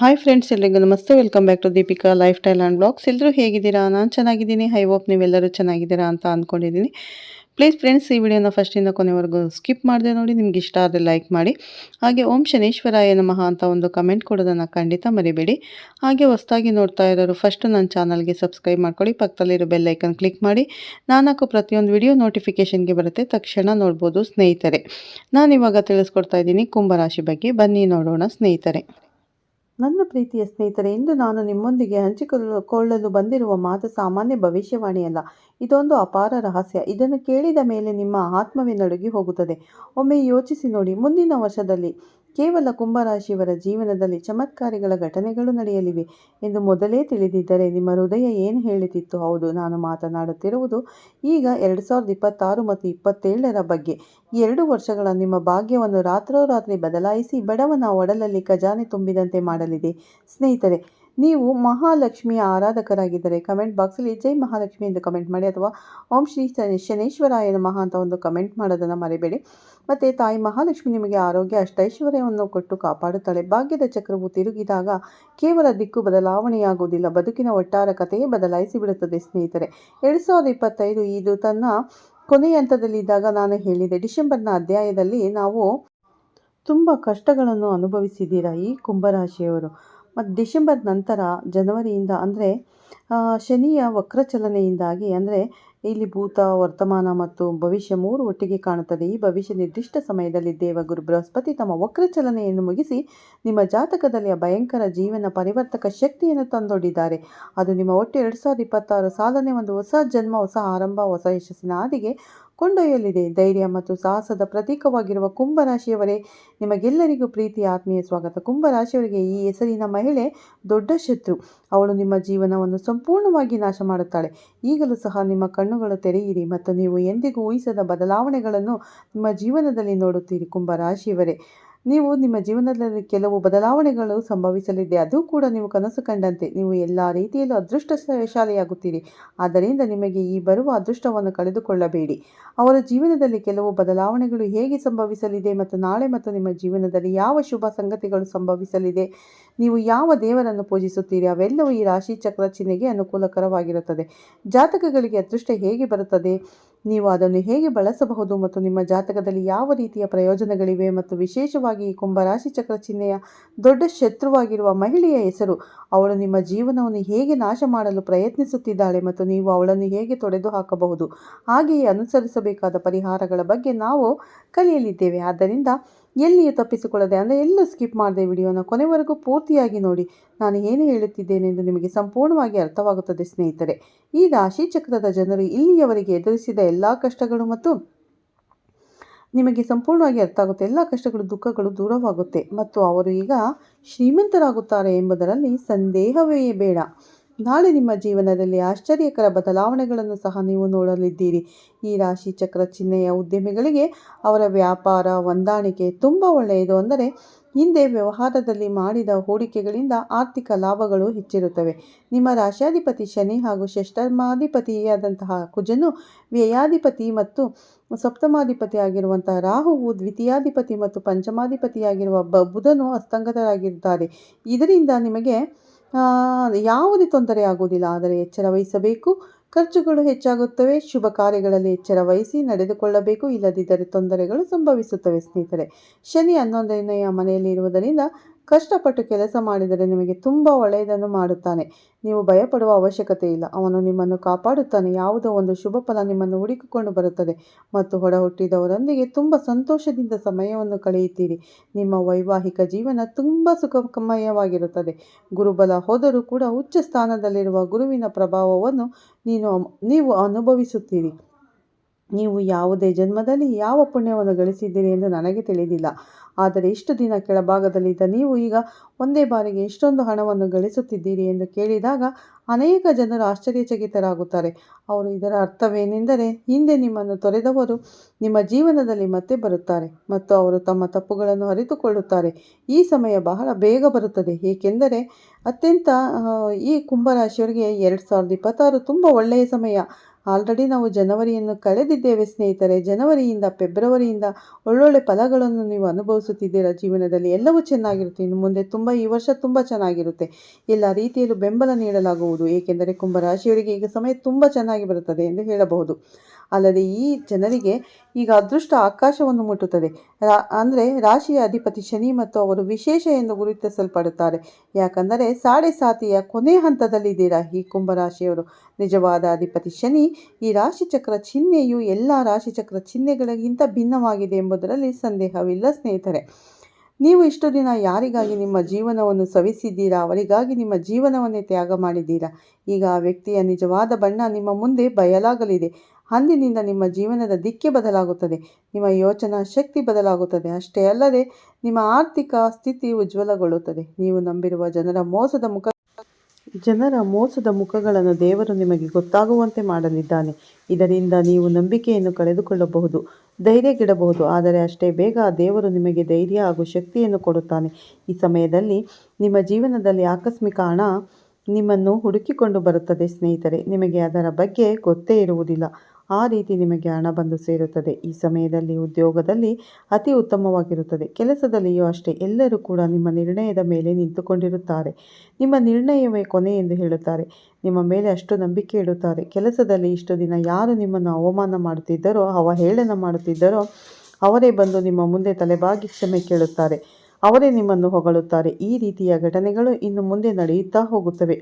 Hi friends, ಎಲ್ರಿಗೂ ನಮಸ್ತೆ. Welcome back to Deepika life style and blogs. ಎಲ್ಲರೂ ಹೇಗಿದ್ದೀರಾ? ನಾನು ಚೆನ್ನಾಗಿದ್ದೀನಿ. ಐ ಹೋಪ್ ನೀವೆಲ್ಲರೂ ಚೆನ್ನಾಗಿದ್ದೀರಾ ಅಂತ ಅಂದ್ಕೊಂಡಿದ್ದೀನಿ. ಪ್ಲೀಸ್ ಫ್ರೆಂಡ್ಸ್, ಈ ವಿಡಿಯೋನ ಫಸ್ಟಿಂದ ಕೊನೆವರೆಗೂ ಸ್ಕಿಪ್ ಮಾಡದೆ ನೋಡಿ. ನಿಮ್ಗೆ ಇಷ್ಟ ಆದರೆ ಲೈಕ್ ಮಾಡಿ. ಹಾಗೆ ಓಂ ಶನೇಶ್ವರಾಯ ನಮಃ ಅಂತ ಒಂದು ಕಮೆಂಟ್ ಕೊಡೋದನ್ನು ಖಂಡಿತ ಮರಿಬೇಡಿ. ಹಾಗೆ ಹೊಸದಾಗಿ ನೋಡ್ತಾ ಇರೋರು ಫಸ್ಟು ನನ್ನ ಚಾನಲ್ಗೆ ಸಬ್ಸ್ಕ್ರೈಬ್ ಮಾಡ್ಕೊಳ್ಳಿ. ಪಕ್ಕದಲ್ಲಿರೋ ಬೆಲ್ ಐಕನ್ ಕ್ಲಿಕ್ ಮಾಡಿ. ನಾನು ಹಾಕೋ ಪ್ರತಿಯೊಂದು ವಿಡಿಯೋ ನೋಟಿಫಿಕೇಷನ್ಗೆ ಬರುತ್ತೆ, ತಕ್ಷಣ ನೋಡ್ಬೋದು ಸ್ನೇಹಿತರೆ. ನಾನಿವಾಗ ತಿಳಿಸ್ಕೊಡ್ತಾ ಇದ್ದೀನಿ ಕುಂಭರಾಶಿ ಬಗ್ಗೆ. ಬನ್ನಿ ನೋಡೋಣ ಸ್ನೇಹಿತರೆ. ನನ್ನ ಪ್ರೀತಿಯ ಸ್ನೇಹಿತರೆ, ಇಂದು ನಾನು ನಿಮ್ಮೊಂದಿಗೆ ಹಂಚಿಕೊಳ್ಳಲು ಬಂದಿರುವ ಮಾತು ಸಾಮಾನ್ಯ ಭವಿಷ್ಯವಾಣಿಯಲ್ಲ. ಇದೊಂದು ಅಪಾರ ರಹಸ್ಯ. ಇದನ್ನು ಕೇಳಿದ ಮೇಲೆ ನಿಮ್ಮ ಆತ್ಮವೇ ನಡುಗಿ ಹೋಗುತ್ತದೆ. ಒಮ್ಮೆ ಯೋಚಿಸಿ ನೋಡಿ, ಮುಂದಿನ ವರ್ಷದಲ್ಲಿ ಕೇವಲ ಕುಂಭರಾಶಿಯವರ ಜೀವನದಲ್ಲಿ ಚಮತ್ಕಾರಿಗಳ ಘಟನೆಗಳು ನಡೆಯಲಿವೆ ಎಂದು ಮೊದಲೇ ತಿಳಿದಿದ್ದರೆ ನಿಮ್ಮ ಹೃದಯ ಏನು ಹೇಳುತ್ತಿತ್ತು? ಹೌದು, ನಾನು ಮಾತನಾಡುತ್ತಿರುವುದು ಈಗ 2026 ಮತ್ತು 27ರ ಬಗ್ಗೆ. ಈ 2 ವರ್ಷಗಳ ನಿಮ್ಮ ಭಾಗ್ಯವನ್ನು ರಾತ್ರೋರಾತ್ರಿ ಬದಲಾಯಿಸಿ ಬಡವನ ಒಡಲಲ್ಲಿ ಖಜಾನೆ ತುಂಬಿದಂತೆ ಮಾಡಲಿದೆ ಸ್ನೇಹಿತರೆ. ನೀವು ಮಹಾಲಕ್ಷ್ಮಿಯ ಆರಾಧಕರಾಗಿದ್ದರೆ ಕಮೆಂಟ್ ಬಾಕ್ಸಲ್ಲಿ ಜೈ ಮಹಾಲಕ್ಷ್ಮಿ ಎಂದು ಕಮೆಂಟ್ ಮಾಡಿ, ಅಥವಾ ಓಂ ಶ್ರೀ ಶನೇಶ್ವರಾಯ ನಮಃ ಅಂತ ಒಂದು ಕಮೆಂಟ್ ಮಾಡೋದನ್ನು ಮರಿಬೇಡಿ. ಮತ್ತು ತಾಯಿ ಮಹಾಲಕ್ಷ್ಮಿ ನಿಮಗೆ ಆರೋಗ್ಯ ಅಷ್ಟೈಶ್ವರ್ಯವನ್ನು ಕೊಟ್ಟು ಕಾಪಾಡುತ್ತಾಳೆ. ಭಾಗ್ಯದ ಚಕ್ರವು ತಿರುಗಿದಾಗ ಕೇವಲ ದಿಕ್ಕು ಬದಲಾವಣೆಯಾಗುವುದಿಲ್ಲ, ಬದುಕಿನ ಒಟ್ಟಾರೆ ಕಥೆಯೇ ಬದಲಾಯಿಸಿ ಬಿಡುತ್ತದೆ ಸ್ನೇಹಿತರೆ. 2025 ಇದು ತನ್ನ ಕೊನೆಯ ಹಂತದಲ್ಲಿದ್ದಾಗ ನಾನು ಹೇಳಿದೆ, ಡಿಸೆಂಬರ್ನ ಅಧ್ಯಾಯದಲ್ಲಿ ನಾವು ತುಂಬ ಕಷ್ಟಗಳನ್ನು ಅನುಭವಿಸಿದ್ದೀರಾ ಈ ಕುಂಭರಾಶಿಯವರು. ಮತ್ತು ಡಿಸೆಂಬರ್ ನಂತರ ಜನವರಿಯಿಂದ ಅಂದರೆ ಶನಿಯ ವಕ್ರಚಲನೆಯಿಂದಾಗಿ, ಅಂದರೆ ಇಲ್ಲಿ ಭೂತ, ವರ್ತಮಾನ ಮತ್ತು ಭವಿಷ್ಯ 3 ಒಟ್ಟಿಗೆ ಕಾಣುತ್ತದೆ. ಈ ಭವಿಷ್ಯ ನಿರ್ದಿಷ್ಟ ಸಮಯದಲ್ಲಿ ದೇವಗುರು ಬೃಹಸ್ಪತಿ ತಮ್ಮ ವಕ್ರಚಲನೆಯನ್ನು ಮುಗಿಸಿ ನಿಮ್ಮ ಜಾತಕದಲ್ಲಿ ಭಯಂಕರ ಜೀವನ ಪರಿವರ್ತಕ ಶಕ್ತಿಯನ್ನು ತಂದೊಡ್ಡಿದ್ದಾರೆ. ಅದು ನಿಮ್ಮ ಒಟ್ಟು 2026 ಸಾಲನೆ ಒಂದು ಹೊಸ ಜನ್ಮ, ಹೊಸ ಆರಂಭ, ಹೊಸ ಯಶಸ್ಸಿನ ಹಾದಿಗೆ ಕೊಂಡೊಯ್ಯಲಿದೆ. ಧೈರ್ಯ ಮತ್ತು ಸಾಹಸದ ಪ್ರತೀಕವಾಗಿರುವ ಕುಂಭರಾಶಿಯವರೇ, ನಿಮಗೆಲ್ಲರಿಗೂ ಪ್ರೀತಿಯ ಆತ್ಮೀಯ ಸ್ವಾಗತ. ಕುಂಭರಾಶಿಯವರಿಗೆ ಈ ಹೆಸರಿನ ಮಹಿಳೆ ದೊಡ್ಡ ಶತ್ರು. ಅವಳು ನಿಮ್ಮ ಜೀವನವನ್ನು ಸಂಪೂರ್ಣವಾಗಿ ನಾಶ ಮಾಡುತ್ತಾಳೆ. ಈಗಲೂ ಸಹ ನಿಮ್ಮ ಕಣ್ಣುಗಳು ತೆರೆಯಿರಿ ಮತ್ತು ನೀವು ಎಂದಿಗೂ ಊಹಿಸದ ಬದಲಾವಣೆಗಳನ್ನು ನಿಮ್ಮ ಜೀವನದಲ್ಲಿ ನೋಡುತ್ತೀರಿ. ಕುಂಭರಾಶಿಯವರೇ, ನೀವು ನಿಮ್ಮ ಜೀವನದಲ್ಲಿ ಕೆಲವು ಬದಲಾವಣೆಗಳು ಸಂಭವಿಸಲಿದೆ. ಅದು ಕೂಡ ನೀವು ಕನಸು ಕಂಡಂತೆ. ನೀವು ಎಲ್ಲ ರೀತಿಯಲ್ಲೂ ಅದೃಷ್ಟಶಾಲಿಯಾಗುತ್ತೀರಿ. ಆದ್ದರಿಂದ ನಿಮಗೆ ಈ ಬರುವ ಅದೃಷ್ಟವನ್ನು ಕಳೆದುಕೊಳ್ಳಬೇಡಿ. ಅವರ ಜೀವನದಲ್ಲಿ ಕೆಲವು ಬದಲಾವಣೆಗಳು ಹೇಗೆ ಸಂಭವಿಸಲಿದೆ ಮತ್ತು ನಾಳೆ ಮತ್ತು ನಿಮ್ಮ ಜೀವನದಲ್ಲಿ ಯಾವ ಶುಭ ಸಂಗತಿಗಳು ಸಂಭವಿಸಲಿದೆ, ನೀವು ಯಾವ ದೇವರನ್ನು ಪೂಜಿಸುತ್ತೀರಿ, ಅವೆಲ್ಲವೂ ಈ ರಾಶಿ ಚಕ್ರ ಚಿಹ್ನೆಗೆ ಅನುಕೂಲಕರವಾಗಿರುತ್ತದೆ. ಜಾತಕಗಳಿಗೆ ಅದೃಷ್ಟ ಹೇಗೆ ಬರುತ್ತದೆ, ನೀವು ಅದನ್ನು ಹೇಗೆ ಬಳಸಬಹುದು ಮತ್ತು ನಿಮ್ಮ ಜಾತಕದಲ್ಲಿ ಯಾವ ರೀತಿಯ ಪ್ರಯೋಜನಗಳಿವೆ, ಮತ್ತು ವಿಶೇಷವಾಗಿ ಈ ಕುಂಭರಾಶಿ ಚಕ್ರ ಚಿಹ್ನೆಯ ದೊಡ್ಡ ಶತ್ರುವಾಗಿರುವ ಮಹಿಳೆಯ ಹೆಸರು, ಅವಳು ನಿಮ್ಮ ಜೀವನವನ್ನು ಹೇಗೆ ನಾಶ ಮಾಡಲು ಪ್ರಯತ್ನಿಸುತ್ತಿದ್ದಾಳೆ ಮತ್ತು ನೀವು ಅವಳನ್ನು ಹೇಗೆ ತೊಡೆದು ಹಾಕಬಹುದು, ಹಾಗೆಯೇ ಅನುಸರಿಸಬೇಕಾದ ಪರಿಹಾರಗಳ ಬಗ್ಗೆ ನಾವು ಕಲಿಯಲಿದ್ದೇವೆ. ಆದ್ದರಿಂದ ಎಲ್ಲಿಯೂ ತಪ್ಪಿಸಿಕೊಳ್ಳದೆ, ಅಂದರೆ ಎಲ್ಲೂ ಸ್ಕಿಪ್ ಮಾಡದೆ ವಿಡಿಯೋನ ಕೊನೆವರೆಗೂ ಪೂರ್ತಿಯಾಗಿ ನೋಡಿ. ನಾನು ಏನು ಹೇಳುತ್ತಿದ್ದೇನೆ ಎಂದು ನಿಮಗೆ ಸಂಪೂರ್ಣವಾಗಿ ಅರ್ಥವಾಗುತ್ತದೆ ಸ್ನೇಹಿತರೆ. ಈ ರಾಶಿ ಚಕ್ರದ ಜನರು ಇಲ್ಲಿಯವರೆಗೆ ಎದುರಿಸಿದ ಎಲ್ಲ ಕಷ್ಟಗಳು ಮತ್ತು ನಿಮಗೆ ಸಂಪೂರ್ಣವಾಗಿ ಅರ್ಥ ಆಗುತ್ತೆ. ಎಲ್ಲ ಕಷ್ಟಗಳು, ದುಃಖಗಳು ದೂರವಾಗುತ್ತೆ ಮತ್ತು ಅವರು ಈಗ ಶ್ರೀಮಂತರಾಗುತ್ತಾರೆ ಎಂಬುದರಲ್ಲಿ ಸಂದೇಹವೇ ಬೇಡ. ನಾಳೆ ನಿಮ್ಮ ಜೀವನದಲ್ಲಿ ಆಶ್ಚರ್ಯಕರ ಬದಲಾವಣೆಗಳನ್ನು ಸಹ ನೀವು ನೋಡಲಿದ್ದೀರಿ. ಈ ರಾಶಿ ಚಕ್ರ ಚಿಹ್ನೆಯ ಉದ್ಯಮಿಗಳಿಗೆ ಅವರ ವ್ಯಾಪಾರ ಹೊಂದಾಣಿಕೆ ತುಂಬ ಒಳ್ಳೆಯದು. ಅಂದರೆ ಹಿಂದೆ ವ್ಯವಹಾರದಲ್ಲಿ ಮಾಡಿದ ಹೂಡಿಕೆಗಳಿಂದ ಆರ್ಥಿಕ ಲಾಭಗಳು ಹೆಚ್ಚಿರುತ್ತವೆ. ನಿಮ್ಮ ರಾಶ್ಯಾಧಿಪತಿ ಶನಿ ಹಾಗೂ ಷಷ್ಠಮಾಧಿಪತಿಯಾದಂತಹ ಕುಜನು ವ್ಯಯಾಧಿಪತಿ ಮತ್ತು ಸಪ್ತಮಾಧಿಪತಿ ಆಗಿರುವಂತಹ ರಾಹುವು ದ್ವಿತೀಯಾಧಿಪತಿ ಮತ್ತು ಪಂಚಮಾಧಿಪತಿಯಾಗಿರುವ ಬುಧನು ಅಸ್ತಂಗತರಾಗಿದ್ದಾರೆ. ಇದರಿಂದ ನಿಮಗೆ ಯಾವುದೇ ತೊಂದರೆ ಆಗುವುದಿಲ್ಲ. ಆದರೆ ಎಚ್ಚರ ವಹಿಸಬೇಕು. ಖರ್ಚುಗಳು ಹೆಚ್ಚಾಗುತ್ತವೆ. ಶುಭ ಕಾರ್ಯಗಳಲ್ಲಿ ಎಚ್ಚರ ವಹಿಸಿ ನಡೆದುಕೊಳ್ಳಬೇಕು, ಇಲ್ಲದಿದ್ದರೆ ತೊಂದರೆಗಳು ಸಂಭವಿಸುತ್ತವೆ ಸ್ನೇಹಿತರೆ. ಶನಿ 11ನೆಯ ಮನೆಯಲ್ಲಿ ಇರುವುದರಿಂದ ಕಷ್ಟಪಟ್ಟು ಕೆಲಸ ಮಾಡಿದರೆ ನಿಮಗೆ ತುಂಬ ಒಳ್ಳೆಯದನ್ನು ಮಾಡುತ್ತಾನೆ. ನೀವು ಭಯಪಡುವ ಅವಶ್ಯಕತೆ ಇಲ್ಲ. ಅವನು ನಿಮ್ಮನ್ನು ಕಾಪಾಡುತ್ತಾನೆ. ಯಾವುದೋ ಒಂದು ಶುಭ ಫಲ ನಿಮ್ಮನ್ನು ಹುಡುಕಿಕೊಂಡು ಬರುತ್ತದೆ ಮತ್ತು ಹುಟ್ಟಿದವರೊಂದಿಗೆ ತುಂಬ ಸಂತೋಷದಿಂದ ಸಮಯವನ್ನು ಕಳೆಯುತ್ತೀರಿ. ನಿಮ್ಮ ವೈವಾಹಿಕ ಜೀವನ ತುಂಬ ಸುಖಮಯವಾಗಿರುತ್ತದೆ. ಗುರುಬಲ ಹೋದರೂ ಕೂಡ ಉಚ್ಚ ಸ್ಥಾನದಲ್ಲಿರುವ ಗುರುವಿನ ಪ್ರಭಾವವನ್ನು ನೀವು ಅನುಭವಿಸುತ್ತೀರಿ. ನೀವು ಯಾವುದೇ ಜನ್ಮದಲ್ಲಿ ಯಾವ ಪುಣ್ಯವನ್ನು ಗಳಿಸಿದ್ದೀರಿ ಎಂದು ನನಗೆ ತಿಳಿದಿಲ್ಲ. ಆದರೆ ಇಷ್ಟು ದಿನ ಕೆಳಭಾಗದಲ್ಲಿದ್ದ ನೀವು ಈಗ ಒಂದೇ ಬಾರಿಗೆ ಎಷ್ಟೊಂದು ಹಣವನ್ನು ಗಳಿಸುತ್ತಿದ್ದೀರಿ ಎಂದು ಕೇಳಿದಾಗ ಅನೇಕ ಜನರು ಆಶ್ಚರ್ಯಚಕಿತರಾಗುತ್ತಾರೆ. ಇದರ ಅರ್ಥವೇನೆಂದರೆ, ಹಿಂದೆ ನಿಮ್ಮನ್ನು ತೊರೆದವರು ನಿಮ್ಮ ಜೀವನದಲ್ಲಿ ಮತ್ತೆ ಬರುತ್ತಾರೆ ಮತ್ತು ಅವರು ತಮ್ಮ ತಪ್ಪುಗಳನ್ನು ಅರಿತುಕೊಳ್ಳುತ್ತಾರೆ. ಈ ಸಮಯ ಬಹಳ ಬೇಗ ಬರುತ್ತದೆ, ಏಕೆಂದರೆ ಈ ಕುಂಭರಾಶಿಯವರಿಗೆ 2026 ತುಂಬ ಒಳ್ಳೆಯ ಸಮಯ. ಆಲ್ರೆಡಿ ನಾವು ಜನವರಿಯನ್ನು ಕಳೆದಿದ್ದೇವೆ ಸ್ನೇಹಿತರೆ. ಜನವರಿಯಿಂದ ಫೆಬ್ರವರಿಯಿಂದ ಒಳ್ಳೊಳ್ಳೆ ಫಲಗಳನ್ನು ನೀವು ಅನುಭವಿಸುತ್ತಿದ್ದೀರಾ. ಜೀವನದಲ್ಲಿ ಎಲ್ಲವೂ ಚೆನ್ನಾಗಿರುತ್ತೆ. ಇನ್ನು ಮುಂದೆ ಈ ವರ್ಷ ತುಂಬ ಚೆನ್ನಾಗಿರುತ್ತೆ. ಎಲ್ಲ ರೀತಿಯಲ್ಲೂ ಬೆಂಬಲ ನೀಡಲಾಗುವುದು. ಏಕೆಂದರೆ ಕುಂಭರಾಶಿಯವರಿಗೆ ಈಗ ಸಮಯ ತುಂಬ ಚೆನ್ನಾಗಿ ಬರುತ್ತದೆ ಎಂದು ಹೇಳಬಹುದು. ಅಲ್ಲದೆ ಈ ಜನರಿಗೆ ಈಗ ಅದೃಷ್ಟ ಆಕಾಶವನ್ನು ಮುಟ್ಟುತ್ತದೆ. ಅಂದರೆ ರಾಶಿಯ ಅಧಿಪತಿ ಶನಿ ಮತ್ತು ಅವರು ವಿಶೇಷ ಎಂದು ಗುರುತಿಸಲ್ಪಡುತ್ತಾರೆ. ಯಾಕಂದರೆ ಸಾಡೆ ಸಾತಿಯ ಕೊನೆ ಹಂತದಲ್ಲಿದ್ದೀರಾ ಈ ಕುಂಭರಾಶಿಯವರು. ನಿಜವಾದ ಅಧಿಪತಿ ಶನಿ. ಈ ರಾಶಿಚಕ್ರ ಚಿಹ್ನೆಯು ಎಲ್ಲ ರಾಶಿಚಕ್ರ ಚಿಹ್ನೆಗಳಿಗಿಂತ ಭಿನ್ನವಾಗಿದೆ ಎಂಬುದರಲ್ಲಿ ಸಂದೇಹವಿಲ್ಲ ಸ್ನೇಹಿತರೆ. ನೀವು ಇಷ್ಟು ದಿನ ಯಾರಿಗಾಗಿ ನಿಮ್ಮ ಜೀವನವನ್ನು ಸವಿಸಿದ್ದೀರಾ, ಅವರಿಗಾಗಿ ನಿಮ್ಮ ಜೀವನವನ್ನೇ ತ್ಯಾಗ ಮಾಡಿದ್ದೀರಾ. ಈಗ ಆ ವ್ಯಕ್ತಿಯ ನಿಜವಾದ ಬಣ್ಣ ನಿಮ್ಮ ಮುಂದೆ ಬಯಲಾಗಲಿದೆ. ಅಂದಿನಿಂದ ನಿಮ್ಮ ಜೀವನದ ದಿಕ್ಕೇ ಬದಲಾಗುತ್ತದೆ. ನಿಮ್ಮ ಯೋಚನಾ ಶಕ್ತಿ ಬದಲಾಗುತ್ತದೆ. ಅಷ್ಟೇ ಅಲ್ಲದೆ ನಿಮ್ಮ ಆರ್ಥಿಕ ಸ್ಥಿತಿ ಉಜ್ವಲಗೊಳ್ಳುತ್ತದೆ. ನೀವು ನಂಬಿರುವ ಜನರ ಮೋಸದ ಮುಖಗಳನ್ನು ದೇವರು ನಿಮಗೆ ಗೊತ್ತಾಗುವಂತೆ ಮಾಡಲಿದ್ದಾನೆ. ಇದರಿಂದ ನೀವು ನಂಬಿಕೆಯನ್ನು ಕಳೆದುಕೊಳ್ಳಬಹುದು, ಧೈರ್ಯಗೆಡಬಹುದು. ಆದರೆ ಅಷ್ಟೇ ಬೇಗ ದೇವರು ನಿಮಗೆ ಧೈರ್ಯ ಹಾಗೂ ಶಕ್ತಿಯನ್ನು ಕೊಡುತ್ತಾನೆ. ಈ ಸಮಯದಲ್ಲಿ ನಿಮ್ಮ ಜೀವನದಲ್ಲಿ ಆಕಸ್ಮಿಕ ಹಣ ನಿಮ್ಮನ್ನು ಹುಡುಕಿಕೊಂಡು ಬರುತ್ತದೆ ಸ್ನೇಹಿತರೆ. ನಿಮಗೆ ಅದರ ಬಗ್ಗೆ ಗೊತ್ತೇ ಇರುವುದಿಲ್ಲ. ಆ ರೀತಿ ನಿಮಗೆ ಹಣ ಬಂದು ಸೇರುತ್ತದೆ. ಈ ಸಮಯದಲ್ಲಿ ಉದ್ಯೋಗದಲ್ಲಿ ಅತಿ ಉತ್ತಮವಾಗಿರುತ್ತದೆ. ಕೆಲಸದಲ್ಲಿಯೂ ಅಷ್ಟೇ. ಎಲ್ಲರೂ ಕೂಡ ನಿಮ್ಮ ನಿರ್ಣಯದ ಮೇಲೆ ನಿಂತುಕೊಂಡಿರುತ್ತಾರೆ. ನಿಮ್ಮ ನಿರ್ಣಯವೇ ಕೊನೆ ಎಂದು ಹೇಳುತ್ತಾರೆ. ನಿಮ್ಮ ಮೇಲೆ ಅಷ್ಟು ನಂಬಿಕೆ ಇಡುತ್ತಾರೆ. ಕೆಲಸದಲ್ಲಿ ಇಷ್ಟು ದಿನ ಯಾರು ನಿಮ್ಮನ್ನು ಅವಮಾನ ಮಾಡುತ್ತಿದ್ದರೋ, ಅವಹೇಳನ ಮಾಡುತ್ತಿದ್ದರೋ ಅವರೇ ಬಂದು ನಿಮ್ಮ ಮುಂದೆ ತಲೆಬಾಗಿ ಕ್ಷಮೆ ಕೇಳುತ್ತಾರೆ. ಅವರೇ ನಿಮ್ಮನ್ನು ಹೊಗಳುತ್ತಾರೆ. ಈ ರೀತಿಯ ಘಟನೆಗಳು ಇನ್ನು ಮುಂದೆ ನಡೆಯುತ್ತಾ ಹೋಗುತ್ತವೆ.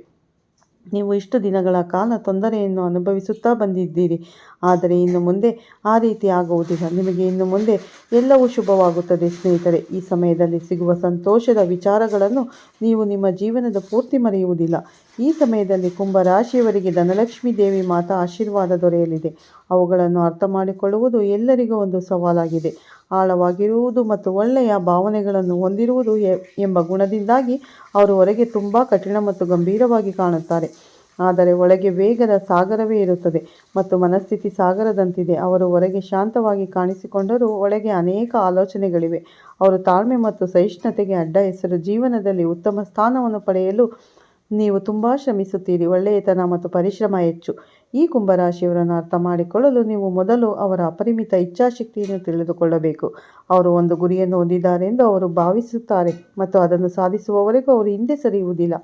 ನೀವು ಇಷ್ಟು ದಿನಗಳ ಕಾಲ ತೊಂದರೆಯನ್ನು ಅನುಭವಿಸುತ್ತಾ ಬಂದಿದ್ದೀರಿ. ಆದರೆ ಇನ್ನು ಮುಂದೆ ಆ ರೀತಿ ಆಗುವುದಿಲ್ಲ. ನಿಮಗೆ ಇನ್ನು ಮುಂದೆ ಎಲ್ಲವೂ ಶುಭವಾಗುತ್ತದೆ ಸ್ನೇಹಿತರೆ. ಈ ಸಮಯದಲ್ಲಿ ಸಿಗುವ ಸಂತೋಷದ ವಿಚಾರಗಳನ್ನು ನೀವು ನಿಮ್ಮ ಜೀವನದ ಪೂರ್ತಿ ಮರೆಯುವುದಿಲ್ಲ. ಈ ಸಮಯದಲ್ಲಿ ಕುಂಭರಾಶಿಯವರಿಗೆ ಧನಲಕ್ಷ್ಮೀ ದೇವಿ ಮಾತಾ ಆಶೀರ್ವಾದ ದೊರೆಯಲಿದೆ. ಅವುಗಳನ್ನು ಅರ್ಥ ಮಾಡಿಕೊಳ್ಳುವುದು ಎಲ್ಲರಿಗೂ ಒಂದು ಸವಾಲಾಗಿದೆ. ಆಳವಾಗಿರುವುದು ಮತ್ತು ಒಳ್ಳೆಯ ಭಾವನೆಗಳನ್ನು ಹೊಂದಿರುವುದು ಎಂಬ ಗುಣದಿಂದಾಗಿ ಅವರು ಹೊರಗೆ ತುಂಬ ಕಠಿಣ ಮತ್ತು ಗಂಭೀರವಾಗಿ ಕಾಣುತ್ತಾರೆ. ಆದರೆ ಒಳಗೆ ವೇಗದ ಸಾಗರವೇ ಇರುತ್ತದೆ ಮತ್ತು ಮನಸ್ಥಿತಿ ಸಾಗರದಂತಿದೆ. ಅವರು ಹೊರಗೆ ಶಾಂತವಾಗಿ ಕಾಣಿಸಿಕೊಂಡರೂ ಒಳಗೆ ಅನೇಕ ಆಲೋಚನೆಗಳಿವೆ. ಅವರು ತಾಳ್ಮೆ ಮತ್ತು ಸಹಿಷ್ಣುತೆಗೆ ಅಡ್ಡ ಹೆಸರು. ಜೀವನದಲ್ಲಿ ಉತ್ತಮ ಸ್ಥಾನವನ್ನು ಪಡೆಯಲು ನೀವು ತುಂಬ ಶ್ರಮಿಸುತ್ತೀರಿ. ಒಳ್ಳೆಯತನ ಮತ್ತು ಪರಿಶ್ರಮ ಹೆಚ್ಚು. ಈ ಕುಂಭರಾಶಿಯವರನ್ನು ಅರ್ಥ ಮಾಡಿಕೊಳ್ಳಲು ನೀವು ಮೊದಲು ಅವರ ಅಪರಿಮಿತ ಇಚ್ಛಾಶಕ್ತಿಯನ್ನು ತಿಳಿದುಕೊಳ್ಳಬೇಕು. ಅವರು ಒಂದು ಗುರಿಯನ್ನು ಹೊಂದಿದ್ದಾರೆಂದು ಅವರು ಭಾವಿಸುತ್ತಾರೆ ಮತ್ತು ಅದನ್ನು ಸಾಧಿಸುವವರೆಗೂ ಅವರು ಹಿಂದೆ ಸರಿಯುವುದಿಲ್ಲ.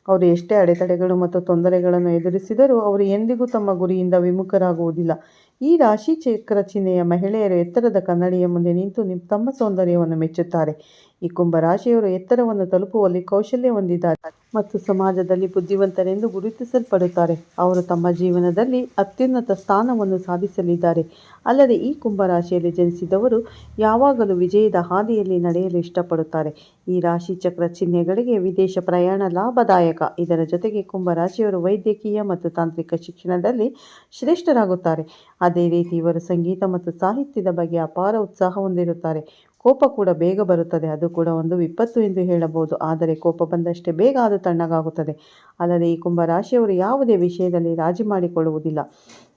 ಅವರು ಎಷ್ಟೇ ಅಡೆತಡೆಗಳು ಮತ್ತು ತೊಂದರೆಗಳನ್ನು ಎದುರಿಸಿದರೂ ಅವರು ಎಂದಿಗೂ ತಮ್ಮ ಗುರಿಯಿಂದ ವಿಮುಖರಾಗುವುದಿಲ್ಲ. ಈ ರಾಶಿ ಚಕ್ರ ಚಿಹ್ನೆಯ ಮಹಿಳೆಯರು ಎತ್ತರದ ಕನ್ನಡಿಯ ಮುಂದೆ ನಿಂತು ತಮ್ಮ ಸೌಂದರ್ಯವನ್ನು ಮೆಚ್ಚುತ್ತಾರೆ. ಈ ಕುಂಭರಾಶಿಯವರು ಎತ್ತರವನ್ನು ತಲುಪುವಲ್ಲಿ ಕೌಶಲ್ಯ ಹೊಂದಿದ್ದಾರೆ ಮತ್ತು ಸಮಾಜದಲ್ಲಿ ಬುದ್ಧಿವಂತರೆಂದು ಗುರುತಿಸಲ್ಪಡುತ್ತಾರೆ. ಅವರು ತಮ್ಮ ಜೀವನದಲ್ಲಿ ಅತ್ಯುನ್ನತ ಸ್ಥಾನವನ್ನು ಸಾಧಿಸಲಿದ್ದಾರೆ. ಅಲ್ಲದೆ ಈ ಕುಂಭರಾಶಿಯಲ್ಲಿ ಜನಿಸಿದವರು ಯಾವಾಗಲೂ ವಿಜಯದ ಹಾದಿಯಲ್ಲಿ ನಡೆಯಲು ಇಷ್ಟಪಡುತ್ತಾರೆ. ಈ ರಾಶಿ ಚಕ್ರ ಚಿಹ್ನೆಗಳಿಗೆ ವಿದೇಶ ಪ್ರಯಾಣ ಲಾಭದಾಯಕ. ಇದರ ಜೊತೆಗೆ ಕುಂಭರಾಶಿಯವರು ವೈದ್ಯಕೀಯ ಮತ್ತು ತಾಂತ್ರಿಕ ಶಿಕ್ಷಣದಲ್ಲಿ ಶ್ರೇಷ್ಠರಾಗುತ್ತಾರೆ. ಅದೇ ರೀತಿ ಇವರು ಸಂಗೀತ ಮತ್ತು ಸಾಹಿತ್ಯದ ಬಗ್ಗೆ ಅಪಾರ ಉತ್ಸಾಹ ಹೊಂದಿರುತ್ತಾರೆ. ಕೋಪ ಕೂಡ ಬೇಗ ಬರುತ್ತದೆ. ಅದು ಕೂಡ ಒಂದು ವಿಪತ್ತು ಎಂದು ಹೇಳಬಹುದು. ಆದರೆ ಕೋಪ ಬಂದಷ್ಟೇ ಬೇಗ ಅದು ತಣ್ಣಗಾಗುತ್ತದೆ. ಅಲ್ಲದೆ ಈ ಕುಂಭರಾಶಿಯವರು ಯಾವುದೇ ವಿಷಯದಲ್ಲಿ ರಾಜಿ ಮಾಡಿಕೊಳ್ಳುವುದಿಲ್ಲ.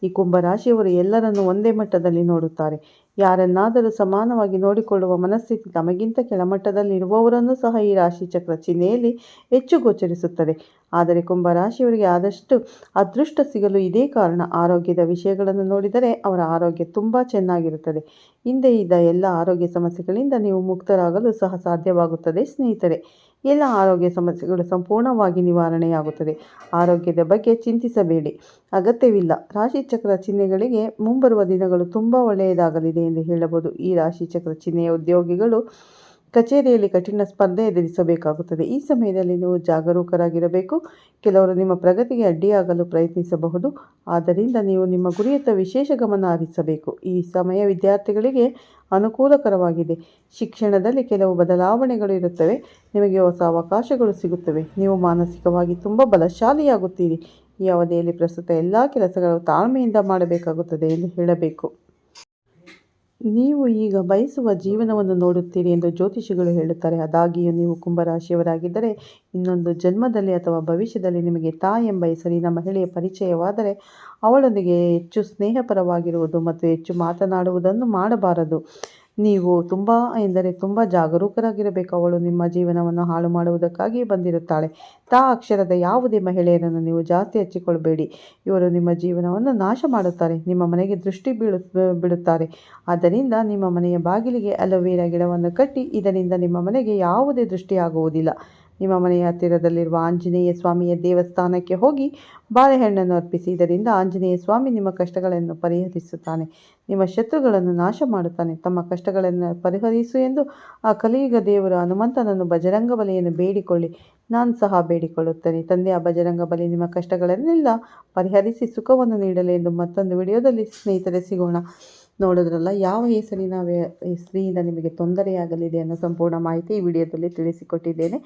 ಈ ಕುಂಭರಾಶಿಯವರು ಎಲ್ಲರನ್ನೂ ಒಂದೇ ಮಟ್ಟದಲ್ಲಿ ನೋಡುತ್ತಾರೆ. ಯಾರನ್ನಾದರೂ ಸಮಾನವಾಗಿ ನೋಡಿಕೊಳ್ಳುವ ಮನಸ್ಥಿತಿ ತಮಗಿಂತ ಕೆಳಮಟ್ಟದಲ್ಲಿರುವವರನ್ನು ಸಹ ಈ ರಾಶಿ ಚಕ್ರ ಚಿಹ್ನೆಯಲ್ಲಿ ಹೆಚ್ಚು ಗೋಚರಿಸುತ್ತದೆ. ಆದರೆ ಕುಂಭರಾಶಿಯವರಿಗೆ ಆದಷ್ಟು ಅದೃಷ್ಟ ಸಿಗಲು ಇದೇ ಕಾರಣ. ಆರೋಗ್ಯದ ವಿಷಯಗಳನ್ನು ನೋಡಿದರೆ ಅವರ ಆರೋಗ್ಯ ತುಂಬ ಚೆನ್ನಾಗಿರುತ್ತದೆ. ಹಿಂದೆ ಇದ್ದ ಎಲ್ಲ ಆರೋಗ್ಯ ಸಮಸ್ಯೆಗಳಿಂದ ನೀವು ಮುಕ್ತರಾಗಲು ಸಹ ಸಾಧ್ಯವಾಗುತ್ತದೆ ಸ್ನೇಹಿತರೆ. ಎಲ್ಲ ಆರೋಗ್ಯ ಸಮಸ್ಯೆಗಳು ಸಂಪೂರ್ಣವಾಗಿ ನಿವಾರಣೆಯಾಗುತ್ತದೆ. ಆರೋಗ್ಯದ ಬಗ್ಗೆ ಚಿಂತಿಸಬೇಡಿ, ಅಗತ್ಯವಿಲ್ಲ. ರಾಶಿಚಕ್ರ ಚಿಹ್ನೆಗಳಿಗೆ ಮುಂಬರುವ ದಿನಗಳು ತುಂಬ ಒಳ್ಳೆಯದಾಗಲಿದೆ ಎಂದು ಹೇಳಬಹುದು. ಈ ರಾಶಿಚಕ್ರ ಚಿಹ್ನೆಯ ಉದ್ಯೋಗಿಗಳು ಕಚೇರಿಯಲ್ಲಿ ಕಠಿಣ ಸ್ಪರ್ಧೆ ಎದುರಿಸಬೇಕಾಗುತ್ತದೆ. ಈ ಸಮಯದಲ್ಲಿ ನೀವು ಜಾಗರೂಕರಾಗಿರಬೇಕು. ಕೆಲವರು ನಿಮ್ಮ ಪ್ರಗತಿಗೆ ಅಡ್ಡಿಯಾಗಲು ಪ್ರಯತ್ನಿಸಬಹುದು. ಆದ್ದರಿಂದ ನೀವು ನಿಮ್ಮ ಗುರಿಯತ್ತ ವಿಶೇಷ ಗಮನ ಹರಿಸಬೇಕು. ಈ ಸಮಯ ವಿದ್ಯಾರ್ಥಿಗಳಿಗೆ ಅನುಕೂಲಕರವಾಗಿದೆ. ಶಿಕ್ಷಣದಲ್ಲಿ ಕೆಲವು ಬದಲಾವಣೆಗಳು ಇರುತ್ತವೆ. ನಿಮಗೆ ಹೊಸ ಅವಕಾಶಗಳು ಸಿಗುತ್ತವೆ. ನೀವು ಮಾನಸಿಕವಾಗಿ ತುಂಬ ಬಲಶಾಲಿಯಾಗುತ್ತೀರಿ. ಈ ಅವಧಿಯಲ್ಲಿ ಪ್ರಸ್ತುತ ಎಲ್ಲ ಕೆಲಸಗಳು ತಾಳ್ಮೆಯಿಂದ ಮಾಡಬೇಕಾಗುತ್ತದೆ ಎಂದು ಹೇಳಬೇಕು. ನೀವು ಈಗ ಬಯಸುವ ಜೀವನವನ್ನು ನೋಡುತ್ತೀರಿ ಎಂದು ಜ್ಯೋತಿಷಿಗಳು ಹೇಳುತ್ತಾರೆ. ಆದಾಗ್ಯೂ ನೀವು ಕುಂಭರಾಶಿಯವರಾಗಿದ್ದರೆ ಇನ್ನೊಂದು ಜನ್ಮದಲ್ಲಿ ಅಥವಾ ಭವಿಷ್ಯದಲ್ಲಿ ನಿಮಗೆ ತಾಯಿ ಎಂಬ ಹೆಸರಿನ ಮಹಿಳೆಯ ಪರಿಚಯವಾದರೆ ಅವಳೊಂದಿಗೆ ಹೆಚ್ಚು ಸ್ನೇಹಪರವಾಗಿರುವುದು ಮತ್ತು ಹೆಚ್ಚು ಮಾತನಾಡುವುದನ್ನು ಮಾಡಬಾರದು. ನೀವು ತುಂಬ ಎಂದರೆ ತುಂಬ ಜಾಗರೂಕರಾಗಿರಬೇಕು. ಅವಳು ನಿಮ್ಮ ಜೀವನವನ್ನು ಹಾಳು ಮಾಡುವುದಕ್ಕಾಗಿ ಬಂದಿರುತ್ತಾಳೆ. ಅಕ್ಷರದ ಯಾವುದೇ ಮಹಿಳೆಯರನ್ನು ನೀವು ಜಾಸ್ತಿ ಹಚ್ಚಿಕೊಳ್ಳಬೇಡಿ. ಇವರು ನಿಮ್ಮ ಜೀವನವನ್ನು ನಾಶ ಮಾಡುತ್ತಾರೆ, ನಿಮ್ಮ ಮನೆಗೆ ದೃಷ್ಟಿ ಬಿಡುತ್ತಾರೆ. ಆದ್ದರಿಂದ ನಿಮ್ಮ ಮನೆಯ ಬಾಗಿಲಿಗೆ ಅಲೋವೆರಾ ಗಿಡವನ್ನು ಕಟ್ಟಿ, ಇದರಿಂದ ನಿಮ್ಮ ಮನೆಗೆ ಯಾವುದೇ ದೃಷ್ಟಿಯಾಗುವುದಿಲ್ಲ. ನಿಮ್ಮ ಮನೆಯ ಹತ್ತಿರದಲ್ಲಿರುವ ಆಂಜನೇಯ ಸ್ವಾಮಿಯ ದೇವಸ್ಥಾನಕ್ಕೆ ಹೋಗಿ ಬಾಳೆಹಣ್ಣನ್ನು ಅರ್ಪಿಸಿ. ಇದರಿಂದ ಆಂಜನೇಯ ಸ್ವಾಮಿ ನಿಮ್ಮ ಕಷ್ಟಗಳನ್ನು ಪರಿಹರಿಸುತ್ತಾನೆ, ನಿಮ್ಮ ಶತ್ರುಗಳನ್ನು ನಾಶ ಮಾಡುತ್ತಾನೆ. ತಮ್ಮ ಕಷ್ಟಗಳನ್ನು ಪರಿಹರಿಸು ಎಂದು ಆ ಕಲಿಯುಗ ದೇವರು ಹನುಮಂತನನ್ನು ಬಜರಂಗ ಬಲಿಯನ್ನು ಬೇಡಿಕೊಳ್ಳಿ. ನಾನು ಸಹ ಬೇಡಿಕೊಳ್ಳುತ್ತೇನೆ. ತಂದೆ, ಆ ಬಜರಂಗ ಬಲಿ ನಿಮ್ಮ ಕಷ್ಟಗಳನ್ನೆಲ್ಲ ಪರಿಹರಿಸಿ ಸುಖವನ್ನು ನೀಡಲಿ ಎಂದು ಮತ್ತೊಂದು ವಿಡಿಯೋದಲ್ಲಿ ಸ್ನೇಹಿತರೆ ಸಿಗೋಣ. ನೋಡಿದ್ರಲ್ಲ, ಯಾವ ಹೆಸರಿನಿಂದ ನಿಮಗೆ ತೊಂದರೆಯಾಗಲಿದೆ ಅನ್ನೋ ಸಂಪೂರ್ಣ ಮಾಹಿತಿ ಈ ವಿಡಿಯೋದಲ್ಲಿ ತಿಳಿಸಿಕೊಟ್ಟಿದ್ದೇನೆ.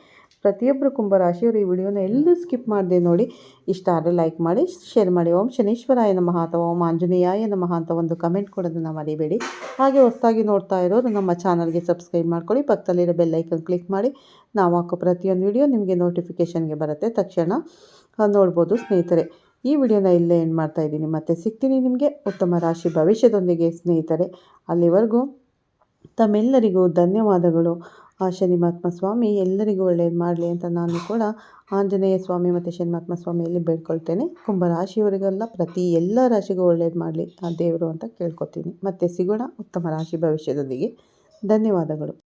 ಪ್ರತಿಯೊಬ್ಬರು ಕುಂಭರಾಶಿಯವರು ಈ ವಿಡಿಯೋನ ಎಲ್ಲೂ ಸ್ಕಿಪ್ ಮಾಡದೆ ನೋಡಿ. ಇಷ್ಟ ಆದರೆ ಲೈಕ್ ಮಾಡಿ, ಶೇರ್ ಮಾಡಿ. ಓಂ ಶನೀಶ್ವರಾಯ ನಮಃ ಅಥವಾ ಓಂ ಆಂಜನೇಯಾಯ ನಮಃ ಅಂತ ಒಂದು ಕಮೆಂಟ್ ಕೊಡೋದನ್ನು ಮರಿಬೇಡಿ. ಹಾಗೆ ಹೊಸದಾಗಿ ನೋಡ್ತಾ ಇರೋರು ನಮ್ಮ ಚಾನಲ್ಗೆ ಸಬ್ಸ್ಕ್ರೈಬ್ ಮಾಡ್ಕೊಳ್ಳಿ. ಪಕ್ಕದಲ್ಲಿರೋ ಬೆಲ್ ಐಕನ್ ಕ್ಲಿಕ್ ಮಾಡಿ. ನಾವು ಹಾಕೋ ಪ್ರತಿಯೊಂದು ವಿಡಿಯೋ ನಿಮಗೆ ನೋಟಿಫಿಕೇಷನ್ಗೆ ಬರುತ್ತೆ, ತಕ್ಷಣ ನೋಡ್ಬೋದು ಸ್ನೇಹಿತರೆ. ಈ ವಿಡಿಯೋನ ಇಲ್ಲೇ ಎಂಡ್ ಮಾಡ್ತಾ ಇದ್ದೀನಿ. ಮತ್ತೆ ಸಿಗ್ತೀನಿ ನಿಮಗೆ ಉತ್ತಮ ರಾಶಿ ಭವಿಷ್ಯದೊಂದಿಗೆ ಸ್ನೇಹಿತರೆ. ಅಲ್ಲಿವರೆಗೂ ತಮ್ಮೆಲ್ಲರಿಗೂ ಧನ್ಯವಾದಗಳು. ಆ ಶನಿಮಾತ್ಮ ಸ್ವಾಮಿ ಎಲ್ಲರಿಗೂ ಒಳ್ಳೆಯದು ಮಾಡಲಿ ಅಂತ ನಾನು ಕೂಡ ಆಂಜನೇಯ ಸ್ವಾಮಿ ಮತ್ತು ಶನಿಮಾತ್ಮ ಸ್ವಾಮಿಯಲ್ಲಿ ಬೇಡ್ಕೊಳ್ತೇನೆ. ಕುಂಭರಾಶಿಯವರಿಗೆಲ್ಲ ಎಲ್ಲ ರಾಶಿಗೂ ಒಳ್ಳೆಯದು ಮಾಡಲಿ ಆ ದೇವರು ಅಂತ ಕೇಳ್ಕೊತೀನಿ. ಮತ್ತೆ ಸಿಗೋಣ ಉತ್ತಮ ರಾಶಿ ಭವಿಷ್ಯದೊಂದಿಗೆ. ಧನ್ಯವಾದಗಳು.